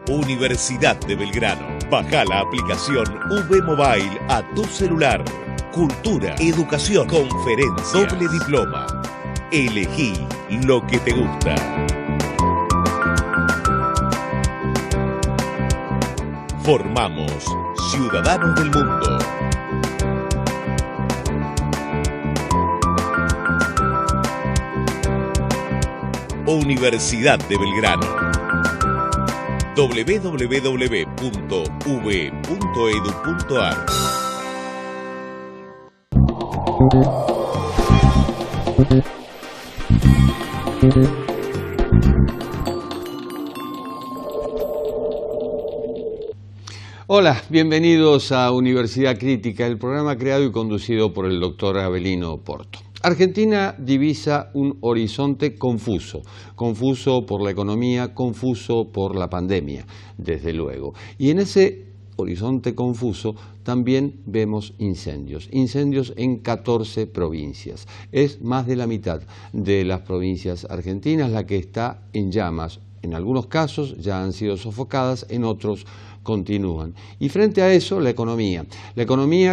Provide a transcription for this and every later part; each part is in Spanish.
Universidad de Belgrano. Baja la aplicación V Mobile a tu celular. Cultura, educación, conferencias, doble diploma. Elegí lo que te gusta. Formamos ciudadanos del mundo. Universidad de Belgrano. www.uv.edu.ar. Hola, bienvenidos a Universidad Crítica, el programa creado y conducido por el doctor Avelino Porto. Argentina divisa un horizonte confuso, confuso por la economía, confuso por la pandemia, desde luego. Y en ese horizonte confuso también vemos incendios en 14 provincias. Es más de la mitad de las provincias argentinas la que está en llamas. En algunos casos ya han sido sofocadas, en otros continúan. Y frente a eso, la economía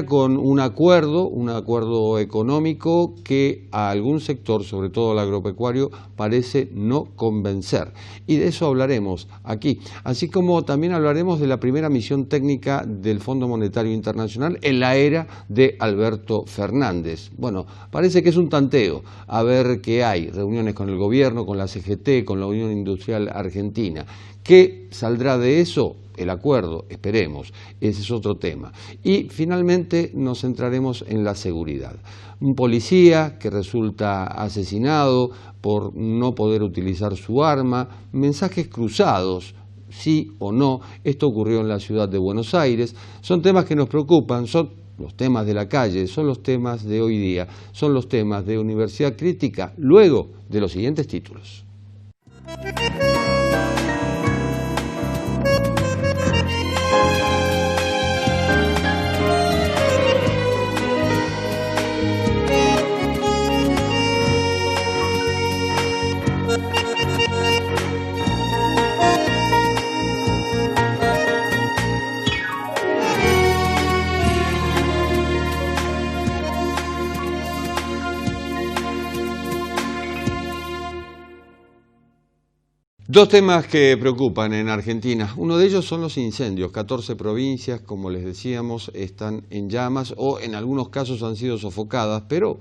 con un acuerdo económico que a algún sector, sobre todo el agropecuario, parece no convencer. Y de eso hablaremos aquí, así como también hablaremos de la primera misión técnica del Fondo Monetario Internacional en la era de Alberto Fernández. Bueno, parece que es un tanteo, a ver qué hay, reuniones con el gobierno, con la CGT, con la Unión Industrial Argentina. ¿Qué saldrá de eso? El acuerdo, esperemos, ese es otro tema. Y finalmente nos centraremos en la seguridad. Un policía que resulta asesinado por no poder utilizar su arma, mensajes cruzados, sí o no, esto ocurrió en la ciudad de Buenos Aires, son temas que nos preocupan, son los temas de la calle, son los temas de hoy día, son los temas de Universidad Crítica, luego de los siguientes títulos. Dos temas que preocupan en Argentina. Uno de ellos son los incendios. 14 provincias, como les decíamos, están en llamas o en algunos casos han sido sofocadas, pero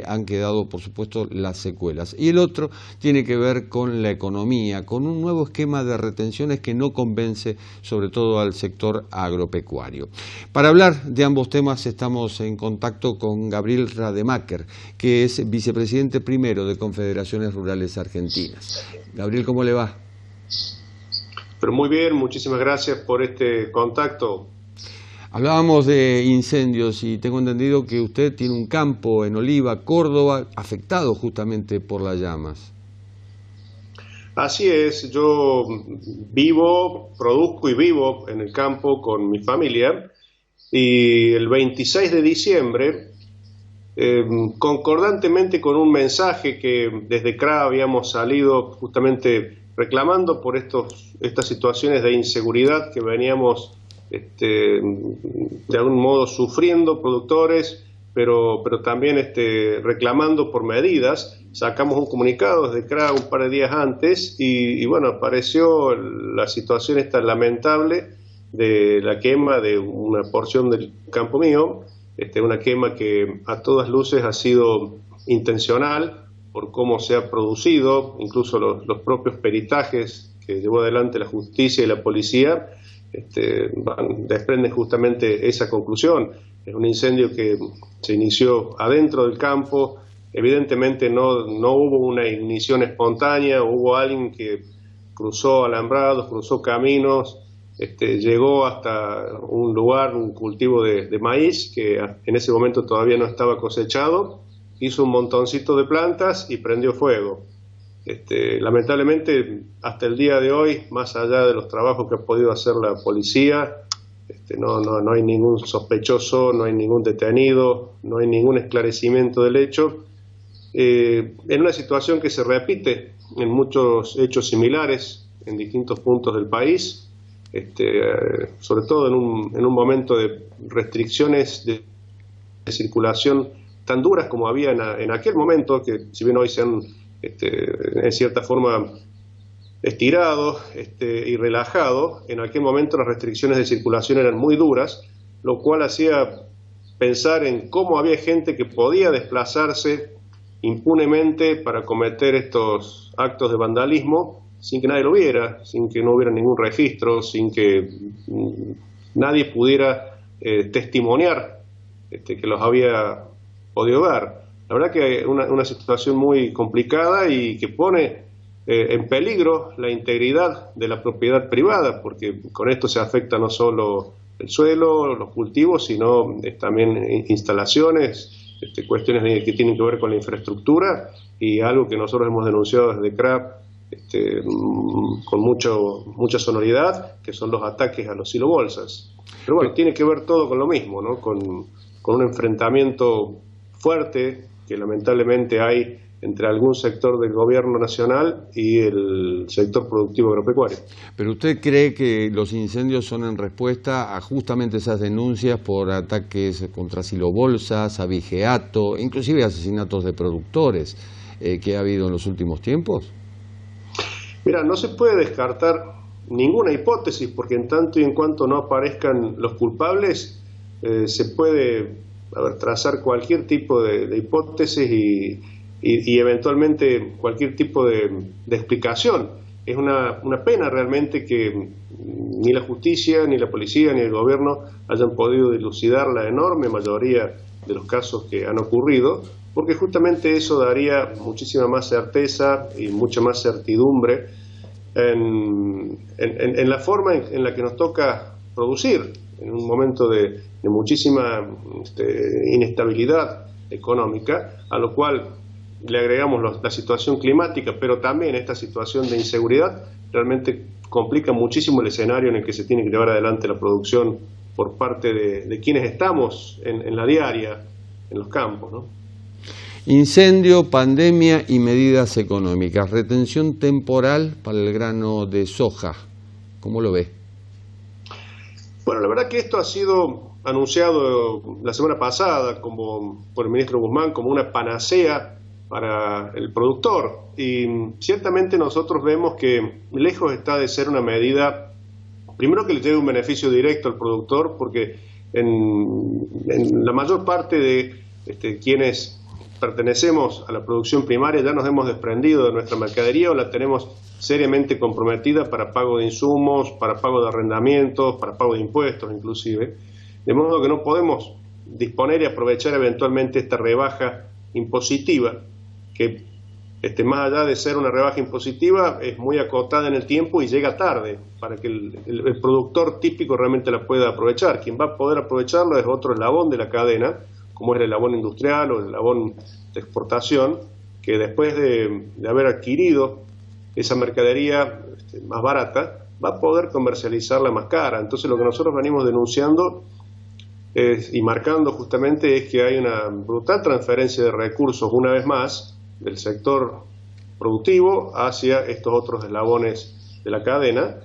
han quedado, por supuesto, las secuelas. Y el otro tiene que ver con la economía, con un nuevo esquema de retenciones que no convence, sobre todo al sector agropecuario. Para hablar de ambos temas estamos en contacto con Gabriel Rademacher, que es vicepresidente primero de Confederaciones Rurales Argentinas. Gabriel, ¿cómo le va? Pero muy bien, muchísimas gracias por este contacto. Hablábamos de incendios y tengo entendido que usted tiene un campo en Oliva, Córdoba, afectado justamente por las llamas. Así es, yo produzco y vivo en el campo con mi familia y el 26 de diciembre, concordantemente con un mensaje que desde CRA habíamos salido justamente reclamando por estas situaciones de inseguridad que veníamos de algún modo sufriendo productores, pero también reclamando por medidas. Sacamos un comunicado desde CRA un par de días antes y bueno, apareció la situación esta lamentable de la quema de una porción del campo mío, una quema que a todas luces ha sido intencional por cómo se ha producido, incluso los propios peritajes que llevó adelante la justicia y la policía desprenden justamente esa conclusión. Es un incendio que se inició adentro del campo, evidentemente no hubo una ignición espontánea, hubo alguien que cruzó alambrados, cruzó caminos, llegó hasta un lugar, un cultivo de maíz que en ese momento todavía no estaba cosechado, hizo un montoncito de plantas y prendió fuego. Lamentablemente, hasta el día de hoy, más allá de los trabajos que ha podido hacer la policía, no hay ningún sospechoso, no hay ningún detenido, no hay ningún esclarecimiento del hecho, en una situación que se repite en muchos hechos similares en distintos puntos del país, sobre todo en un momento de restricciones de circulación tan duras como había en aquel momento, que si bien hoy se han en cierta forma estirado y relajado, en aquel momento las restricciones de circulación eran muy duras, lo cual hacía pensar en cómo había gente que podía desplazarse impunemente para cometer estos actos de vandalismo sin que nadie lo viera, sin que no hubiera ningún registro, sin que nadie pudiera testimoniar que los había podido ver. La verdad que es una situación muy complicada y que pone en peligro la integridad de la propiedad privada, porque con esto se afecta no solo el suelo, los cultivos, sino también instalaciones, cuestiones que tienen que ver con la infraestructura, y algo que nosotros hemos denunciado desde CRAP con mucha sonoridad, que son los ataques a los silobolsas. Pero bueno, tiene que ver todo con lo mismo, ¿no? Con un enfrentamiento fuerte que lamentablemente hay entre algún sector del gobierno nacional y el sector productivo agropecuario. ¿Pero usted cree que los incendios son en respuesta a justamente esas denuncias por ataques contra silobolsas, abigeato, inclusive asesinatos de productores que ha habido en los últimos tiempos? Mira, no se puede descartar ninguna hipótesis, porque en tanto y en cuanto no aparezcan los culpables, se puede trazar cualquier tipo de hipótesis y eventualmente cualquier tipo de explicación. Es una pena realmente que ni la justicia, ni la policía, ni el gobierno hayan podido dilucidar la enorme mayoría de los casos que han ocurrido, porque justamente eso daría muchísima más certeza y mucha más certidumbre en la forma en la que nos toca producir en un momento de muchísima inestabilidad económica, a lo cual le agregamos la situación climática, pero también esta situación de inseguridad realmente complica muchísimo el escenario en el que se tiene que llevar adelante la producción por parte de quienes estamos en la diaria, en los campos, ¿no? Incendio, pandemia y medidas económicas. Retención temporal para el grano de soja. ¿Cómo lo ve? Bueno, la verdad que esto ha sido anunciado la semana pasada por el ministro Guzmán como una panacea para el productor, y ciertamente nosotros vemos que lejos está de ser una medida, primero, que le lleve un beneficio directo al productor, porque en la mayor parte de quienes pertenecemos a la producción primaria ya nos hemos desprendido de nuestra mercadería o la tenemos seriamente comprometida para pago de insumos, para pago de arrendamientos, para pago de impuestos inclusive, de modo que no podemos disponer y aprovechar eventualmente esta rebaja impositiva, que más allá de ser una rebaja impositiva es muy acotada en el tiempo y llega tarde para que el productor típico realmente la pueda aprovechar. Quien va a poder aprovecharlo es otro eslabón de la cadena, como es el eslabón industrial o el eslabón de exportación, que después de haber adquirido esa mercadería más barata, va a poder comercializarla más cara. Entonces lo que nosotros venimos denunciando y marcando justamente es que hay una brutal transferencia de recursos, una vez más, del sector productivo hacia estos otros eslabones de la cadena,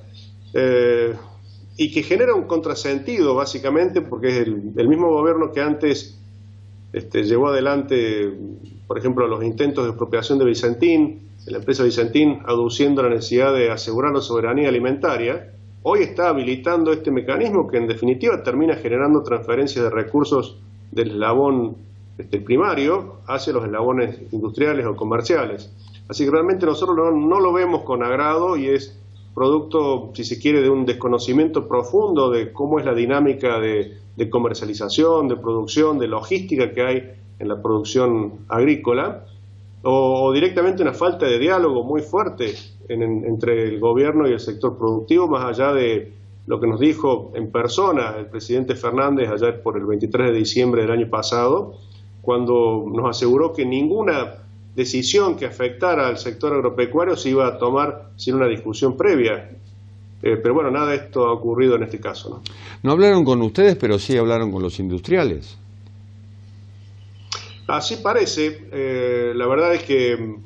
y que genera un contrasentido básicamente, porque es el mismo gobierno que antes llevó adelante, por ejemplo, los intentos de expropiación de Vicentín, de la empresa Vicentín, aduciendo la necesidad de asegurar la soberanía alimentaria. Hoy está habilitando este mecanismo que en definitiva termina generando transferencias de recursos del eslabón primario hacia los eslabones industriales o comerciales. Así que realmente nosotros no lo vemos con agrado, y es producto, si se quiere, de un desconocimiento profundo de cómo es la dinámica de comercialización, de producción, de logística que hay en la producción agrícola, o directamente una falta de diálogo muy fuerte entre el gobierno y el sector productivo, más allá de lo que nos dijo en persona el presidente Fernández allá por el 23 de diciembre del año pasado, cuando nos aseguró que ninguna decisión que afectara al sector agropecuario se iba a tomar sin una discusión previa. Pero bueno, nada de esto ha ocurrido en este caso, ¿no? No hablaron con ustedes, pero sí hablaron con los industriales. Así parece. La verdad es que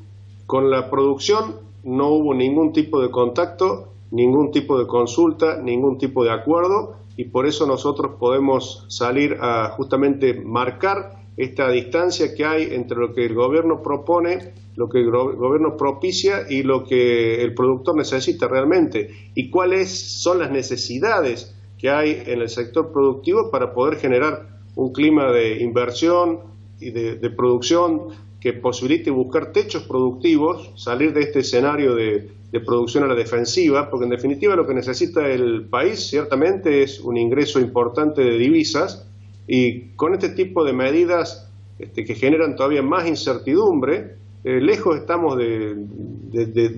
con la producción no hubo ningún tipo de contacto, ningún tipo de consulta, ningún tipo de acuerdo, y por eso nosotros podemos salir a justamente marcar esta distancia que hay entre lo que el gobierno propone, lo que el gobierno propicia y lo que el productor necesita realmente, y cuáles son las necesidades que hay en el sector productivo para poder generar un clima de inversión y de producción que posibilite buscar techos productivos, salir de este escenario de producción a la defensiva, porque en definitiva lo que necesita el país ciertamente es un ingreso importante de divisas, y con este tipo de medidas que generan todavía más incertidumbre, lejos estamos de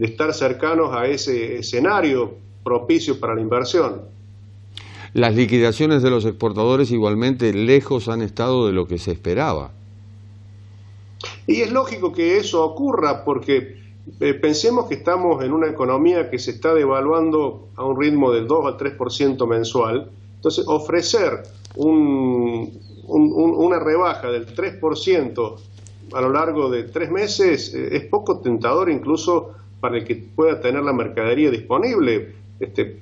estar cercanos a ese escenario propicio para la inversión. Las liquidaciones de los exportadores igualmente lejos han estado de lo que se esperaba. Y es lógico que eso ocurra porque pensemos que estamos en una economía que se está devaluando a un ritmo del 2 al 3% mensual. Entonces, ofrecer una rebaja del 3% a lo largo de 3 meses es poco tentador incluso para el que pueda tener la mercadería disponible.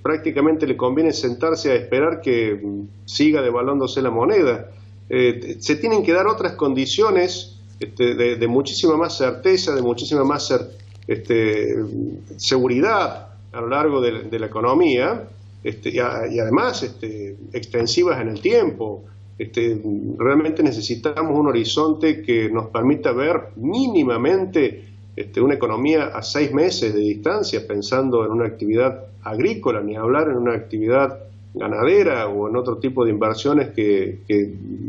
Prácticamente le conviene sentarse a esperar que siga devaluándose la moneda. Se tienen que dar otras condiciones de muchísima más certeza, de muchísima más seguridad a lo largo de la economía, y además extensivas en el tiempo. Realmente necesitamos un horizonte que nos permita ver mínimamente una economía a 6 meses de distancia, pensando en una actividad agrícola, ni hablar en una actividad ganadera o en otro tipo de inversiones que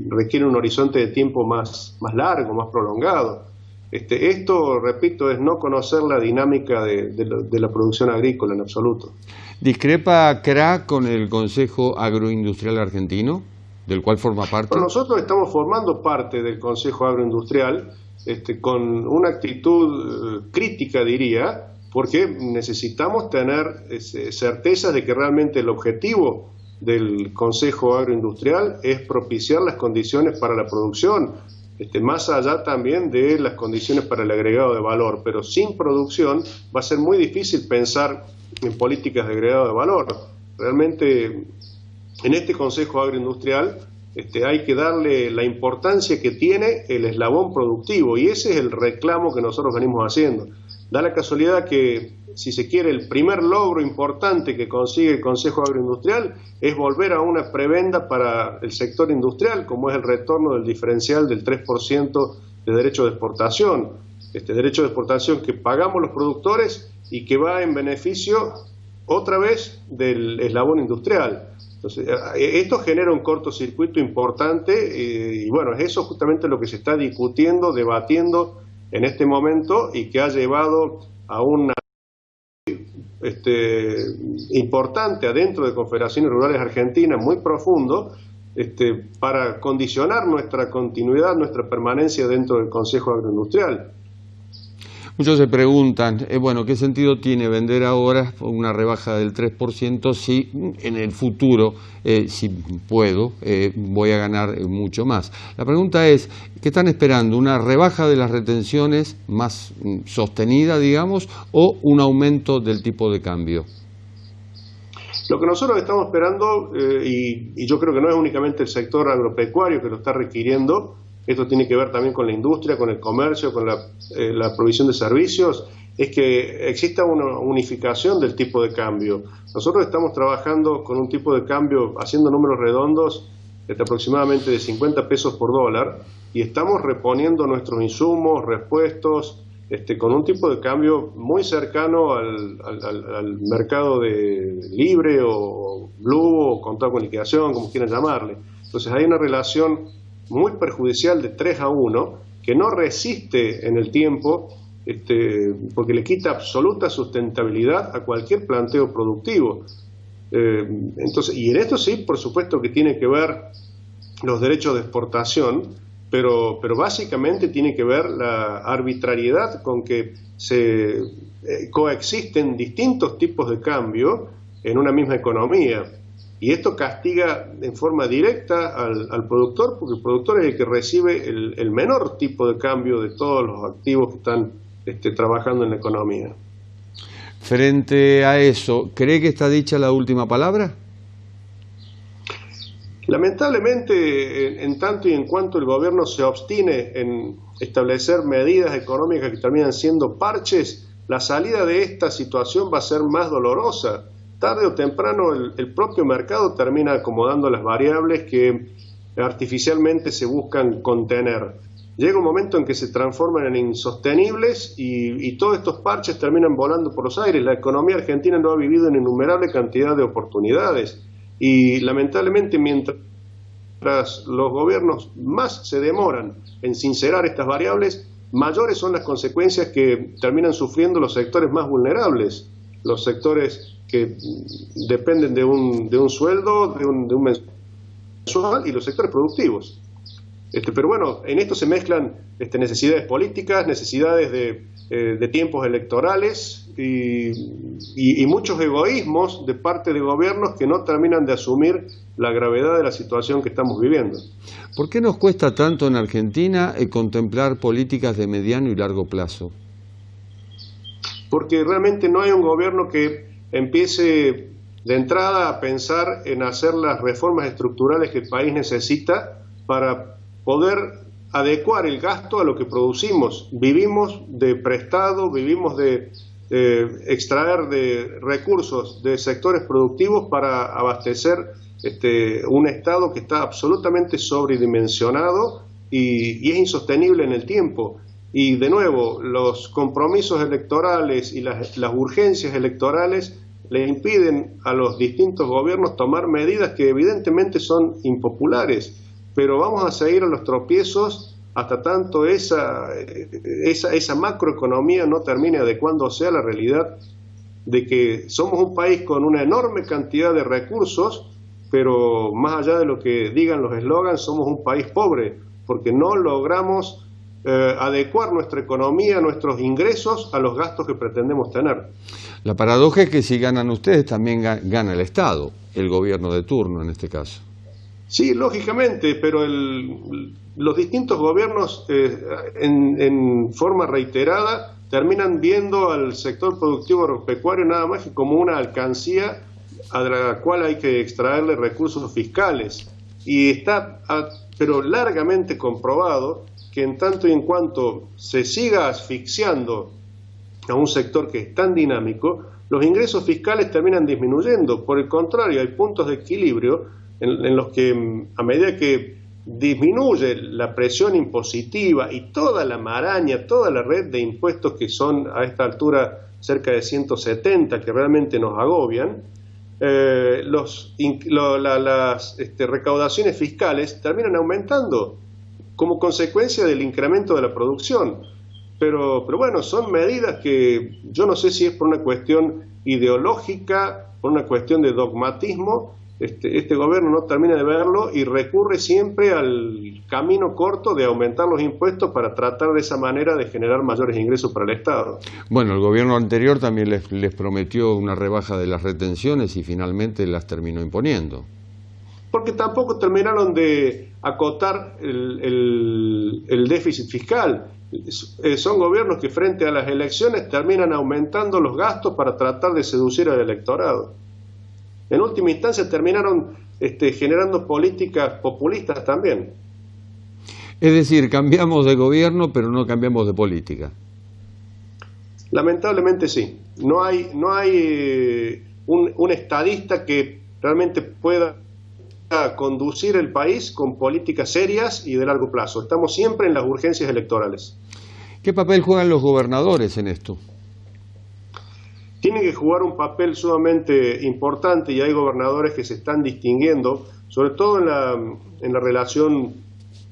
requieren un horizonte de tiempo más largo, más prolongado. Esto, repito, es no conocer la dinámica de la producción agrícola en absoluto. ¿Discrepa CRA con el Consejo Agroindustrial Argentino, del cual forma parte? Bueno, nosotros estamos formando parte del Consejo Agroindustrial con una actitud crítica, diría, porque necesitamos tener certeza de que realmente el objetivo del Consejo Agroindustrial es propiciar las condiciones para la producción, más allá también de las condiciones para el agregado de valor, pero sin producción va a ser muy difícil pensar en políticas de agregado de valor. Realmente en este Consejo Agroindustrial hay que darle la importancia que tiene el eslabón productivo, y ese es el reclamo que nosotros venimos haciendo. Da la casualidad que, si se quiere, el primer logro importante que consigue el Consejo Agroindustrial es volver a una prebenda para el sector industrial, como es el retorno del diferencial del 3% de derecho de exportación. Derecho de exportación que pagamos los productores y que va en beneficio, otra vez, del eslabón industrial. Entonces, esto genera un cortocircuito importante y bueno, es eso justamente lo que se está discutiendo, debatiendo en este momento, y que ha llevado a una importante adentro de Confederaciones Rurales Argentinas, muy profundo, para condicionar nuestra continuidad, nuestra permanencia dentro del Consejo Agroindustrial. Muchos se preguntan, bueno, ¿qué sentido tiene vender ahora una rebaja del 3% si en el futuro, si puedo, voy a ganar mucho más? La pregunta es, ¿qué están esperando? ¿Una rebaja de las retenciones más sostenida, digamos, o un aumento del tipo de cambio? Lo que nosotros estamos esperando, y yo creo que no es únicamente el sector agropecuario que lo está requiriendo, esto tiene que ver también con la industria, con el comercio, con la provisión de servicios, es que exista una unificación del tipo de cambio. Nosotros estamos trabajando con un tipo de cambio, haciendo números redondos, aproximadamente de 50 pesos por dólar, y estamos reponiendo nuestros insumos, repuestos, con un tipo de cambio muy cercano al mercado de libre o blue o contado con liquidación, como quieran llamarle. Entonces hay una relación muy perjudicial de 3-1 que no resiste en el tiempo, porque le quita absoluta sustentabilidad a cualquier planteo productivo. Entonces, y en esto sí, por supuesto que tiene que ver los derechos de exportación, pero básicamente tiene que ver la arbitrariedad con que se coexisten distintos tipos de cambio en una misma economía. Y esto castiga en forma directa al productor, porque el productor es el que recibe el menor tipo de cambio de todos los activos que están trabajando en la economía. Frente a eso, ¿cree que está dicha la última palabra? Lamentablemente, en tanto y en cuanto el gobierno se obstine en establecer medidas económicas que terminan siendo parches, la salida de esta situación va a ser más dolorosa. Tarde o temprano el propio mercado termina acomodando las variables que artificialmente se buscan contener. Llega un momento en que se transforman en insostenibles y todos estos parches terminan volando por los aires. La economía argentina no ha vivido en innumerable cantidad de oportunidades y lamentablemente mientras los gobiernos más se demoran en sincerar estas variables, mayores son las consecuencias que terminan sufriendo los sectores más vulnerables, los sectores que dependen de un sueldo, de un mensual y los sectores productivos. Pero bueno, en esto se mezclan necesidades políticas, necesidades de tiempos electorales y muchos egoísmos de parte de gobiernos que no terminan de asumir la gravedad de la situación que estamos viviendo. ¿Por qué nos cuesta tanto en Argentina contemplar políticas de mediano y largo plazo? Porque realmente no hay un gobierno que empiece de entrada a pensar en hacer las reformas estructurales que el país necesita para poder adecuar el gasto a lo que producimos. Vivimos de prestado, vivimos de extraer de recursos de sectores productivos para abastecer un Estado que está absolutamente sobredimensionado y es insostenible en el tiempo. Y de nuevo, los compromisos electorales y las urgencias electorales le impiden a los distintos gobiernos tomar medidas que evidentemente son impopulares, pero vamos a seguir a los tropiezos hasta tanto esa macroeconomía no termine adecuándose a la realidad de que somos un país con una enorme cantidad de recursos, pero más allá de lo que digan los eslogans, somos un país pobre, porque no logramos adecuar nuestra economía, nuestros ingresos a los gastos que pretendemos tener. La paradoja es que si ganan ustedes, también gana el Estado, el gobierno de turno en este caso. Sí, lógicamente, pero los distintos gobiernos en forma reiterada terminan viendo al sector productivo agropecuario nada más que como una alcancía a la cual hay que extraerle recursos fiscales. Y está, pero largamente comprobado, que en tanto y en cuanto se siga asfixiando a un sector que es tan dinámico, los ingresos fiscales terminan disminuyendo. Por el contrario, hay puntos de equilibrio en los que a medida que disminuye la presión impositiva y toda la maraña, toda la red de impuestos que son a esta altura cerca de 170 que realmente nos agobian, las recaudaciones fiscales terminan aumentando como consecuencia del incremento de la producción. Pero bueno, son medidas que yo no sé si es por una cuestión ideológica, por una cuestión de dogmatismo. Este gobierno no termina de verlo y recurre siempre al camino corto de aumentar los impuestos para tratar de esa manera de generar mayores ingresos para el Estado. Bueno, el gobierno anterior también les prometió una rebaja de las retenciones y finalmente las terminó imponiendo. Porque tampoco terminaron de acotar el déficit fiscal. Son gobiernos que frente a las elecciones terminan aumentando los gastos para tratar de seducir al electorado. En última instancia terminaron generando políticas populistas también. Es decir, cambiamos de gobierno pero no cambiamos de política. Lamentablemente sí. No hay un estadista que realmente pueda conducir el país con políticas serias y de largo plazo. Estamos siempre en las urgencias electorales. ¿Qué papel juegan los gobernadores en esto? Tienen que jugar un papel sumamente importante y hay gobernadores que se están distinguiendo, sobre todo en la relación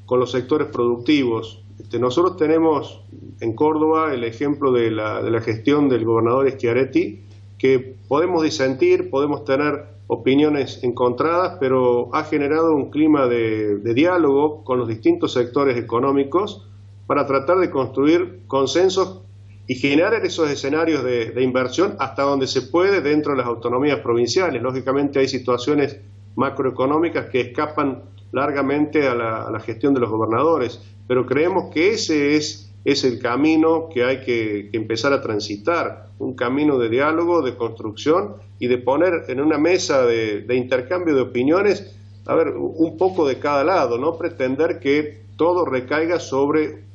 con los sectores productivos. Nosotros tenemos en Córdoba el ejemplo de la gestión del gobernador Schiaretti, que podemos disentir, podemos tener opiniones encontradas, pero ha generado un clima de diálogo con los distintos sectores económicos para tratar de construir consensos y generar esos escenarios de inversión hasta donde se puede dentro de las autonomías provinciales. Lógicamente hay situaciones macroeconómicas que escapan largamente a la gestión de los gobernadores, pero creemos que ese es el camino que hay que empezar a transitar, un camino de diálogo, de construcción y de poner en una mesa de intercambio de opiniones, a ver, un poco de cada lado, no pretender que todo recaiga sobre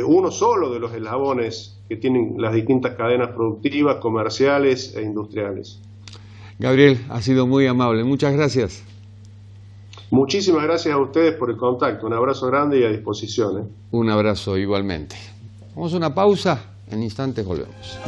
uno solo de los eslabones que tienen las distintas cadenas productivas, comerciales e industriales. Gabriel, ha sido muy amable. Muchas gracias. Muchísimas gracias a ustedes por el contacto. Un abrazo grande y a disposición. Un abrazo igualmente. Vamos a una pausa. En instantes volvemos.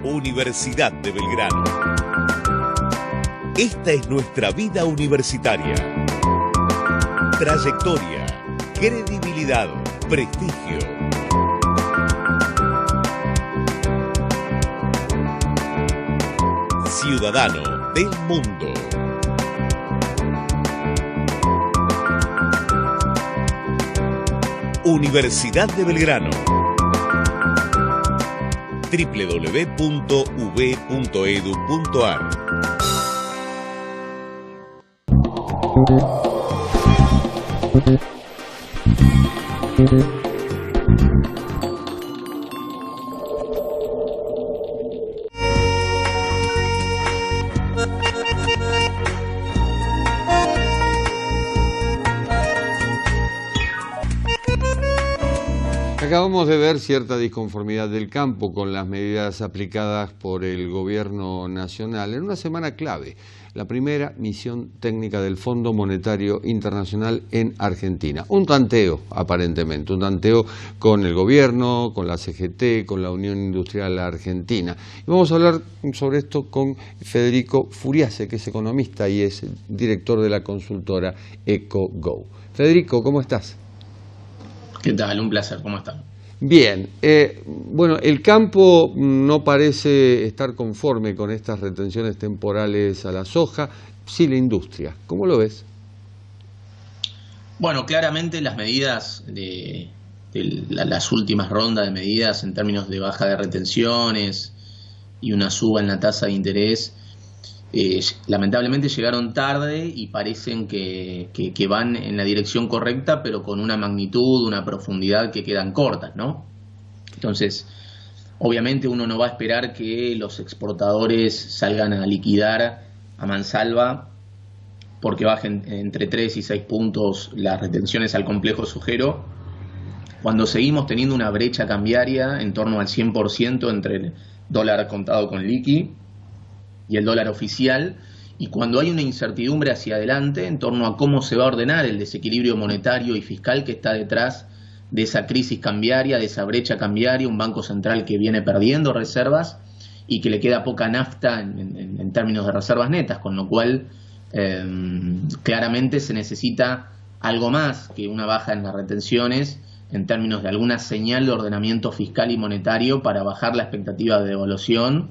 Universidad de Belgrano. Esta es nuestra vida universitaria. Trayectoria, credibilidad, prestigio. Ciudadano del mundo. Universidad de Belgrano. www.ub.edu.ar. Acabamos de ver cierta disconformidad del campo con las medidas aplicadas por el gobierno nacional en una semana clave, la primera misión técnica del Fondo Monetario Internacional en Argentina. Un tanteo, aparentemente, un tanteo con el gobierno, con la CGT, con la Unión Industrial Argentina. Y vamos a hablar sobre esto con Federico Furiase, que es economista y es director de la consultora EcoGo. Federico, ¿cómo estás? ¿Qué tal? Un placer, ¿cómo están? Bien, bueno, el campo no parece estar conforme con estas retenciones temporales a la soja, sí la industria. ¿Cómo lo ves? Bueno, claramente las medidas de las últimas rondas de medidas en términos de baja de retenciones y una suba en la tasa de interés, lamentablemente llegaron tarde y parecen que van en la dirección correcta, pero con una magnitud, una profundidad que quedan cortas, ¿no? Entonces, obviamente uno no va a esperar que los exportadores salgan a liquidar a mansalva porque bajen entre 3 y 6 puntos las retenciones al complejo sojero, cuando seguimos teniendo una brecha cambiaria en torno al 100% entre el dólar contado con liqui y el dólar oficial, y cuando hay una incertidumbre hacia adelante en torno a cómo se va a ordenar el desequilibrio monetario y fiscal que está detrás de esa crisis cambiaria, de esa brecha cambiaria, un banco central que viene perdiendo reservas y que le queda poca nafta en términos de reservas netas, con lo cual claramente se necesita algo más que una baja en las retenciones en términos de alguna señal de ordenamiento fiscal y monetario para bajar la expectativa de devaluación.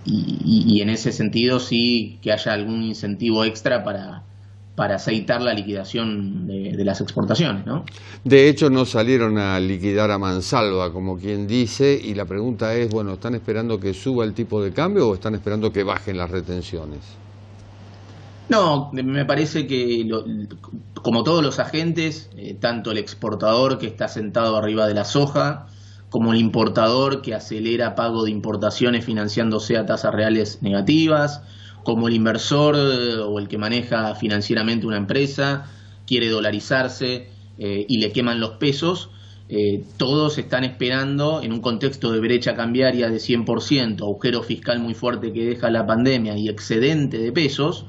Y en ese sentido sí que haya algún incentivo extra para aceitar la liquidación de las exportaciones, ¿no? De hecho no salieron a liquidar a mansalva, como quien dice, y la pregunta es, bueno, ¿están esperando que suba el tipo de cambio o están esperando que bajen las retenciones? No, me parece que como todos los agentes, tanto el exportador que está sentado arriba de la soja, como el importador que acelera pago de importaciones financiándose a tasas reales negativas, como el inversor o el que maneja financieramente una empresa, quiere dolarizarse y le queman los pesos, todos están esperando en un contexto de brecha cambiaria de 100%, agujero fiscal muy fuerte que deja la pandemia y excedente de pesos,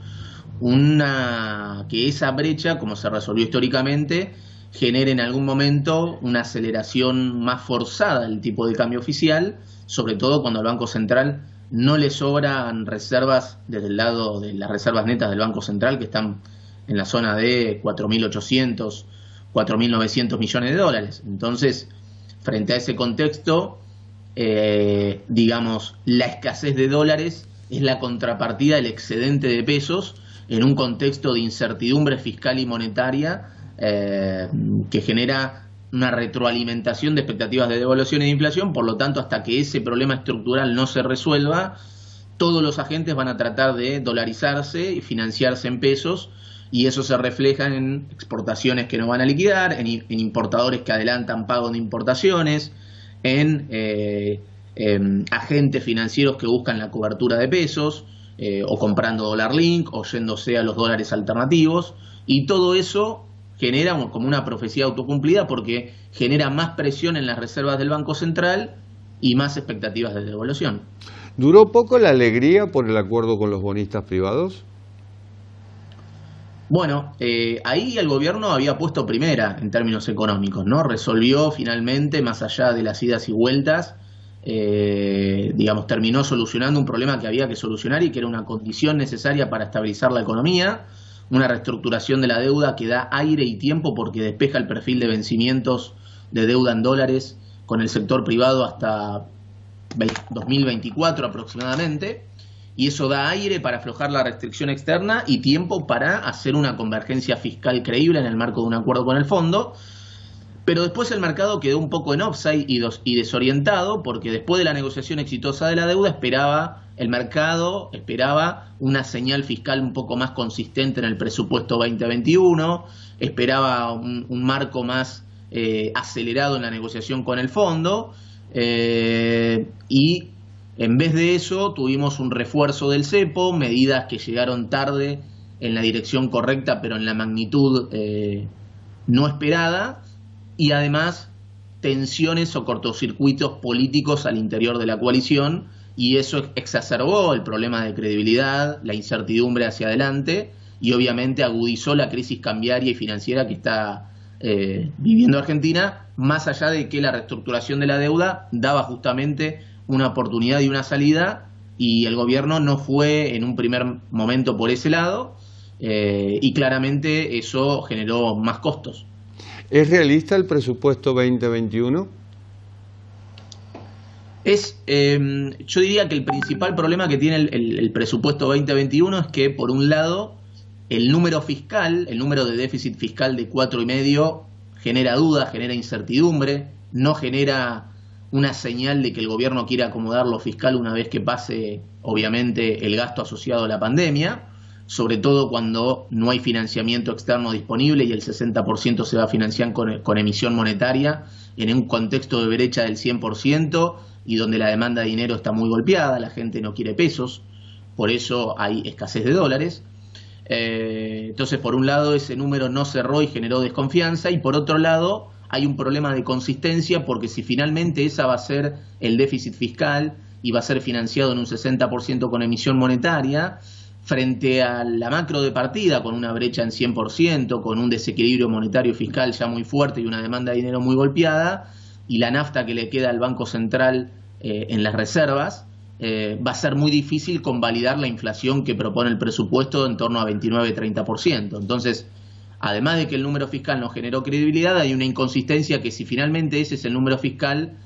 que esa brecha, como se resolvió históricamente, genere en algún momento una aceleración más forzada del tipo de cambio oficial, sobre todo cuando al Banco Central no le sobran reservas desde el lado de las reservas netas del Banco Central, que están en la zona de 4.800, 4.900 millones de dólares. Entonces, frente a ese contexto, digamos, la escasez de dólares es la contrapartida del excedente de pesos en un contexto de incertidumbre fiscal y monetaria que genera una retroalimentación de expectativas de devaluación y de inflación. Por lo tanto, hasta que ese problema estructural no se resuelva, todos los agentes van a tratar de dolarizarse y financiarse en pesos, y eso se refleja en exportaciones que no van a liquidar, en importadores que adelantan pagos de importaciones, en agentes financieros que buscan la cobertura de pesos, o comprando dólar link, o yéndose a los dólares alternativos, y todo eso genera como una profecía autocumplida, porque genera más presión en las reservas del Banco Central y más expectativas de devaluación. ¿Duró poco la alegría por el acuerdo con los bonistas privados? Bueno, ahí el gobierno había puesto primera en términos económicos, ¿no? Resolvió finalmente, más allá de las idas y vueltas, digamos, terminó solucionando un problema que había que solucionar y que era una condición necesaria para estabilizar la economía, una reestructuración de la deuda que da aire y tiempo porque despeja el perfil de vencimientos de deuda en dólares con el sector privado hasta 2024 aproximadamente, y eso da aire para aflojar la restricción externa y tiempo para hacer una convergencia fiscal creíble en el marco de un acuerdo con el fondo. Pero después el mercado quedó un poco en offside y desorientado, porque después de la negociación exitosa de la deuda el mercado esperaba una señal fiscal un poco más consistente en el presupuesto 2021, esperaba un marco más acelerado en la negociación con el fondo, y en vez de eso tuvimos un refuerzo del cepo, medidas que llegaron tarde en la dirección correcta pero en la magnitud no esperada, y además tensiones o cortocircuitos políticos al interior de la coalición, y eso exacerbó el problema de credibilidad, la incertidumbre hacia adelante, y obviamente agudizó la crisis cambiaria y financiera que está viviendo Argentina, más allá de que la reestructuración de la deuda daba justamente una oportunidad y una salida, y el gobierno no fue en un primer momento por ese lado, y claramente eso generó más costos. ¿Es realista el presupuesto 2021? Yo diría que el principal problema que tiene el presupuesto 2021 es que, por un lado, el número fiscal, el número de déficit fiscal de 4,5 genera duda, genera incertidumbre, no genera una señal de que el gobierno quiere acomodar lo fiscal una vez que pase, obviamente, el gasto asociado a la pandemia, sobre todo cuando no hay financiamiento externo disponible y el 60% se va a financiar con emisión monetaria en un contexto de brecha del 100% y donde la demanda de dinero está muy golpeada, la gente no quiere pesos, por eso hay escasez de dólares. Entonces, por un lado, ese número no cerró y generó desconfianza, y por otro lado, hay un problema de consistencia, porque si finalmente esa va a ser el déficit fiscal y va a ser financiado en un 60% con emisión monetaria, frente a la macro de partida, con una brecha en 100%, con un desequilibrio monetario fiscal ya muy fuerte y una demanda de dinero muy golpeada, y la nafta que le queda al Banco Central en las reservas, va a ser muy difícil convalidar la inflación que propone el presupuesto en torno a 29-30%. Entonces, además de que el número fiscal no generó credibilidad, hay una inconsistencia que si finalmente ese es el número fiscal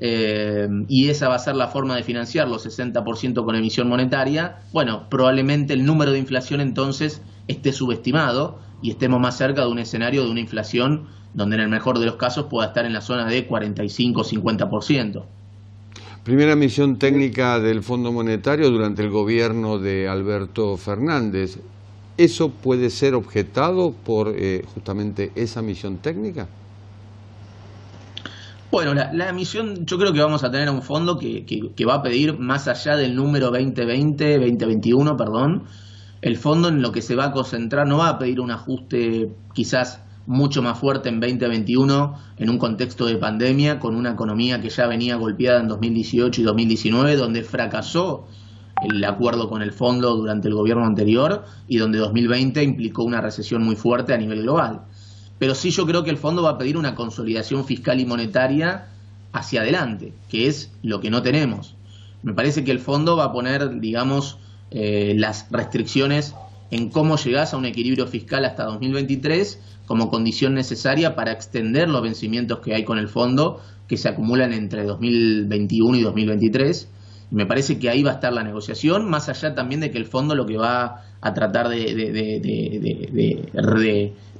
y esa va a ser la forma de financiar los 60% con emisión monetaria, bueno, probablemente el número de inflación entonces esté subestimado y estemos más cerca de un escenario de una inflación donde en el mejor de los casos pueda estar en la zona de 45-50%. Primera misión técnica del Fondo Monetario durante el gobierno de Alberto Fernández. ¿Eso puede ser objetado por justamente esa misión técnica? Bueno, la misión, yo creo que vamos a tener un fondo que va a pedir, más allá del número 2021, el fondo en lo que se va a concentrar no va a pedir un ajuste quizás mucho más fuerte en 2021 en un contexto de pandemia, con una economía que ya venía golpeada en 2018 y 2019, donde fracasó el acuerdo con el fondo durante el gobierno anterior y donde 2020 implicó una recesión muy fuerte a nivel global. Pero sí, yo creo que el fondo va a pedir una consolidación fiscal y monetaria hacia adelante, que es lo que no tenemos. Me parece que el fondo va a poner, digamos, las restricciones en cómo llegás a un equilibrio fiscal hasta 2023 como condición necesaria para extender los vencimientos que hay con el fondo, que se acumulan entre 2021 y 2023. Me parece que ahí va a estar la negociación, más allá también de que el fondo lo que va a tratar de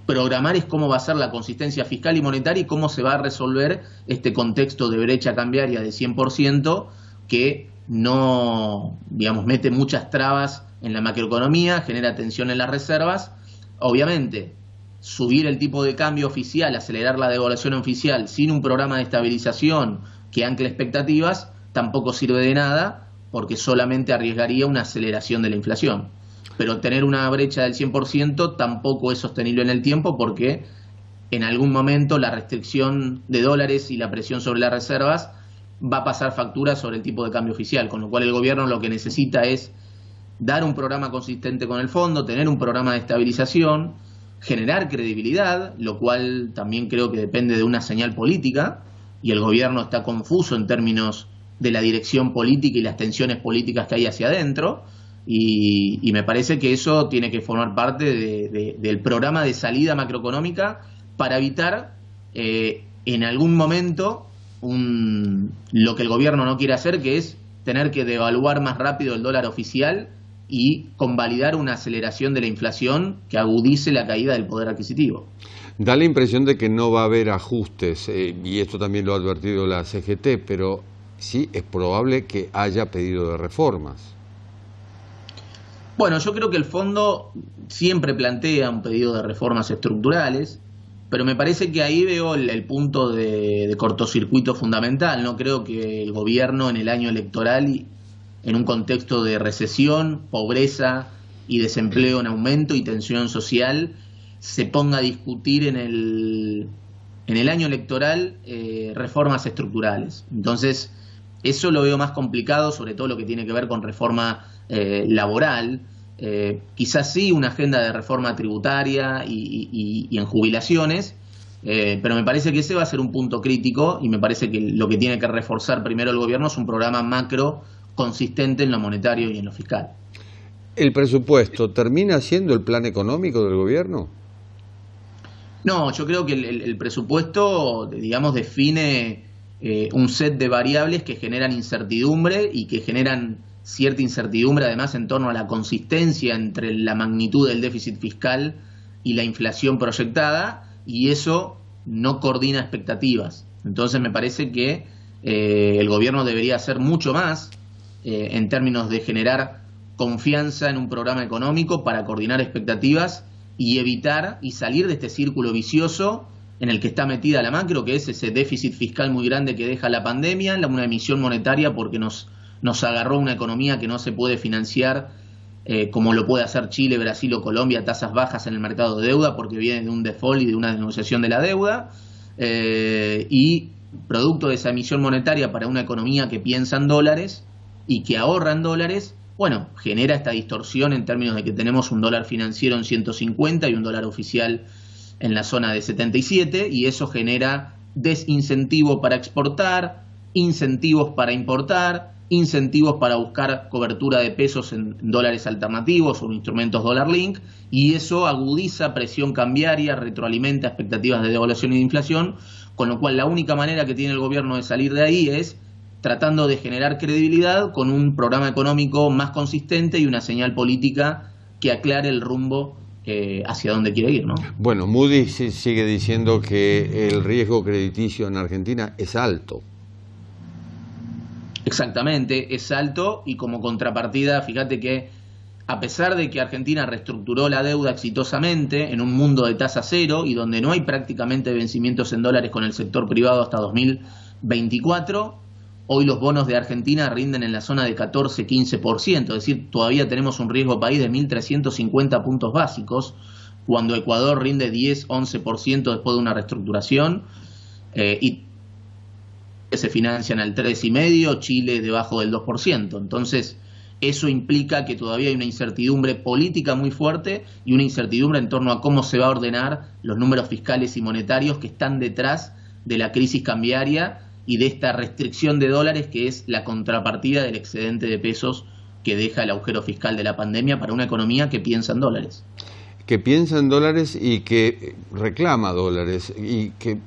programar es cómo va a ser la consistencia fiscal y monetaria y cómo se va a resolver este contexto de brecha cambiaria de 100% que no, digamos, mete muchas trabas en la macroeconomía, genera tensión en las reservas. Obviamente, subir el tipo de cambio oficial, acelerar la devaluación oficial sin un programa de estabilización que ancle expectativas, tampoco sirve de nada porque solamente arriesgaría una aceleración de la inflación. Pero tener una brecha del 100% tampoco es sostenible en el tiempo porque en algún momento la restricción de dólares y la presión sobre las reservas va a pasar factura sobre el tipo de cambio oficial, con lo cual el gobierno lo que necesita es dar un programa consistente con el fondo, tener un programa de estabilización, generar credibilidad, lo cual también creo que depende de una señal política, y el gobierno está confuso en términos de la dirección política y las tensiones políticas que hay hacia adentro, y me parece que eso tiene que formar parte del programa de salida macroeconómica para evitar en algún momento lo que el gobierno no quiere hacer, que es tener que devaluar más rápido el dólar oficial y convalidar una aceleración de la inflación que agudice la caída del poder adquisitivo. Da la impresión de que no va a haber ajustes, y esto también lo ha advertido la CGT, pero sí es probable que haya pedido de reformas. Bueno, yo creo que el fondo siempre plantea un pedido de reformas estructurales, pero me parece que ahí veo el punto de cortocircuito fundamental. No creo que el gobierno en el año electoral, en un contexto de recesión, pobreza y desempleo en aumento y tensión social, se ponga a discutir en el año electoral reformas estructurales. Entonces, eso lo veo más complicado, sobre todo lo que tiene que ver con reforma laboral. Quizás sí una agenda de reforma tributaria y en jubilaciones, pero me parece que ese va a ser un punto crítico y me parece que lo que tiene que reforzar primero el gobierno es un programa macro consistente en lo monetario y en lo fiscal. ¿El presupuesto termina siendo el plan económico del gobierno? No, yo creo que el presupuesto, digamos, define un set de variables que generan incertidumbre y que generan cierta incertidumbre además en torno a la consistencia entre la magnitud del déficit fiscal y la inflación proyectada, y eso no coordina expectativas. Entonces me parece que el gobierno debería hacer mucho más en términos de generar confianza en un programa económico para coordinar expectativas y evitar y salir de este círculo vicioso en el que está metida la macro, que es ese déficit fiscal muy grande que deja la pandemia, una emisión monetaria porque nos agarró una economía que no se puede financiar como lo puede hacer Chile, Brasil o Colombia, tasas bajas en el mercado de deuda porque viene de un default y de una denegociación de la deuda, y producto de esa emisión monetaria para una economía que piensa en dólares y que ahorra en dólares, bueno, genera esta distorsión en términos de que tenemos un dólar financiero en 150 y un dólar oficial en la zona de 77, y eso genera desincentivo para exportar, incentivos para importar, incentivos para buscar cobertura de pesos en dólares alternativos o instrumentos dólar link, y eso agudiza presión cambiaria, retroalimenta expectativas de devaluación y de inflación, con lo cual la única manera que tiene el gobierno de salir de ahí es tratando de generar credibilidad con un programa económico más consistente y una señal política que aclare el rumbo hacia dónde quiere ir, ¿no? Bueno, Moody's sigue diciendo que el riesgo crediticio en Argentina es alto. Exactamente, es alto, y como contrapartida, fíjate que a pesar de que Argentina reestructuró la deuda exitosamente en un mundo de tasa cero y donde no hay prácticamente vencimientos en dólares con el sector privado hasta 2024, hoy los bonos de Argentina rinden en la zona de 14-15%, es decir, todavía tenemos un riesgo país de 1.350 puntos básicos, cuando Ecuador rinde 10-11% después de una reestructuración, y se financian al 3,5%, Chile debajo del 2%. Entonces, eso implica que todavía hay una incertidumbre política muy fuerte y una incertidumbre en torno a cómo se va a ordenar los números fiscales y monetarios que están detrás de la crisis cambiaria y de esta restricción de dólares que es la contrapartida del excedente de pesos que deja el agujero fiscal de la pandemia para una economía que piensa en dólares. Que piensa en dólares y que reclama dólares y que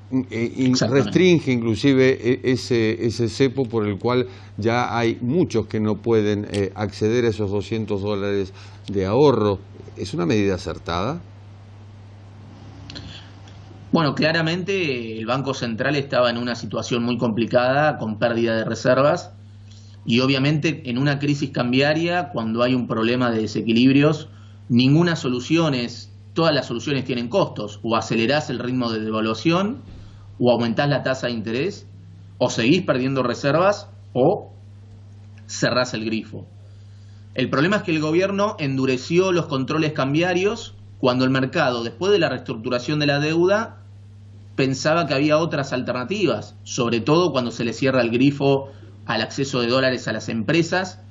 restringe inclusive ese cepo por el cual ya hay muchos que no pueden acceder a esos $200 de ahorro. ¿Es una medida acertada? Bueno, claramente el Banco Central estaba en una situación muy complicada, con pérdida de reservas, y obviamente en una crisis cambiaria, cuando hay un problema de desequilibrios, todas las soluciones tienen costos. O acelerás el ritmo de devaluación, o aumentás la tasa de interés, o seguís perdiendo reservas, o cerrás el grifo. El problema es que el gobierno endureció los controles cambiarios cuando el mercado, después de la reestructuración de la deuda, pensaba que había otras alternativas, sobre todo cuando se le cierra el grifo al acceso de dólares a las empresas,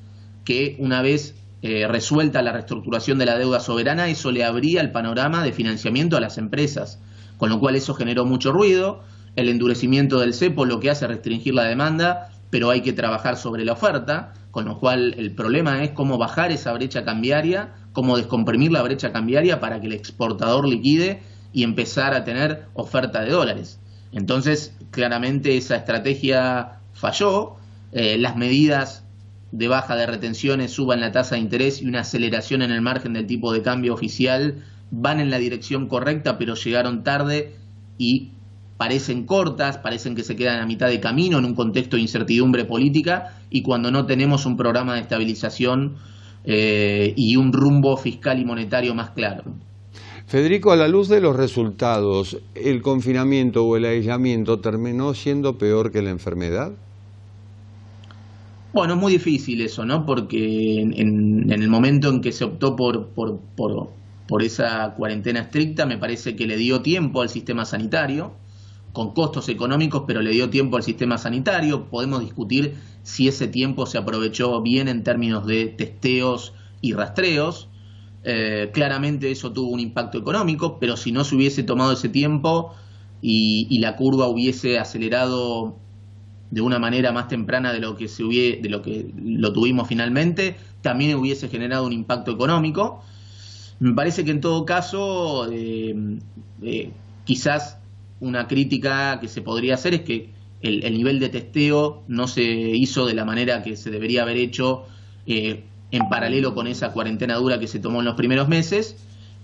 que una vez resuelta la reestructuración de la deuda soberana, eso le abría el panorama de financiamiento a las empresas, con lo cual eso generó mucho ruido. El endurecimiento del cepo lo que hace es restringir la demanda, pero hay que trabajar sobre la oferta, con lo cual el problema es cómo bajar esa brecha cambiaria, cómo descomprimir la brecha cambiaria para que el exportador liquide y empezar a tener oferta de dólares. Entonces, claramente esa estrategia falló. Las medidas de baja de retenciones, suban la tasa de interés y una aceleración en el margen del tipo de cambio oficial van en la dirección correcta, pero llegaron tarde y parecen cortas, parecen que se quedan a mitad de camino en un contexto de incertidumbre política y cuando no tenemos un programa de estabilización y un rumbo fiscal y monetario más claro. Federico, a la luz de los resultados, ¿el confinamiento o el aislamiento terminó siendo peor que la enfermedad? Bueno, es muy difícil eso, ¿no? Porque en el momento en que se optó por esa cuarentena estricta, me parece que le dio tiempo al sistema sanitario, con costos económicos, pero le dio tiempo al sistema sanitario. Podemos discutir si ese tiempo se aprovechó bien en términos de testeos y rastreos. Claramente eso tuvo un impacto económico, pero si no se hubiese tomado ese tiempo y la curva hubiese acelerado de una manera más temprana de lo que lo tuvimos finalmente, también hubiese generado un impacto económico. Me parece que en todo caso, quizás una crítica que se podría hacer es que el nivel de testeo no se hizo de la manera que se debería haber hecho en paralelo con esa cuarentena dura que se tomó en los primeros meses,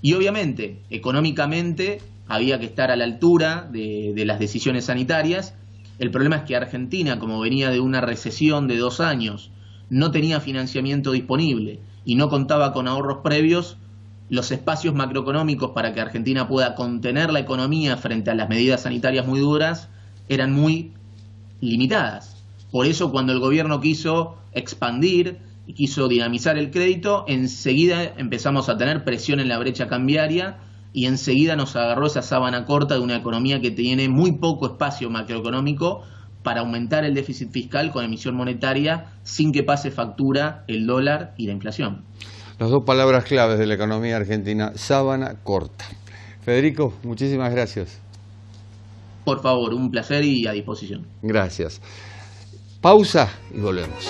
y obviamente económicamente había que estar a la altura de las decisiones sanitarias. El problema es que Argentina, como venía de una recesión de 2 años, no tenía financiamiento disponible y no contaba con ahorros previos. Los espacios macroeconómicos para que Argentina pueda contener la economía frente a las medidas sanitarias muy duras eran muy limitadas. Por eso, cuando el gobierno quiso expandir y quiso dinamizar el crédito, enseguida empezamos a tener presión en la brecha cambiaria y enseguida nos agarró esa sábana corta de una economía que tiene muy poco espacio macroeconómico para aumentar el déficit fiscal con emisión monetaria sin que pase factura el dólar y la inflación. Las dos palabras claves de la economía argentina, sábana corta. Federico, muchísimas gracias. Por favor, un placer y a disposición. Gracias. Pausa y volvemos.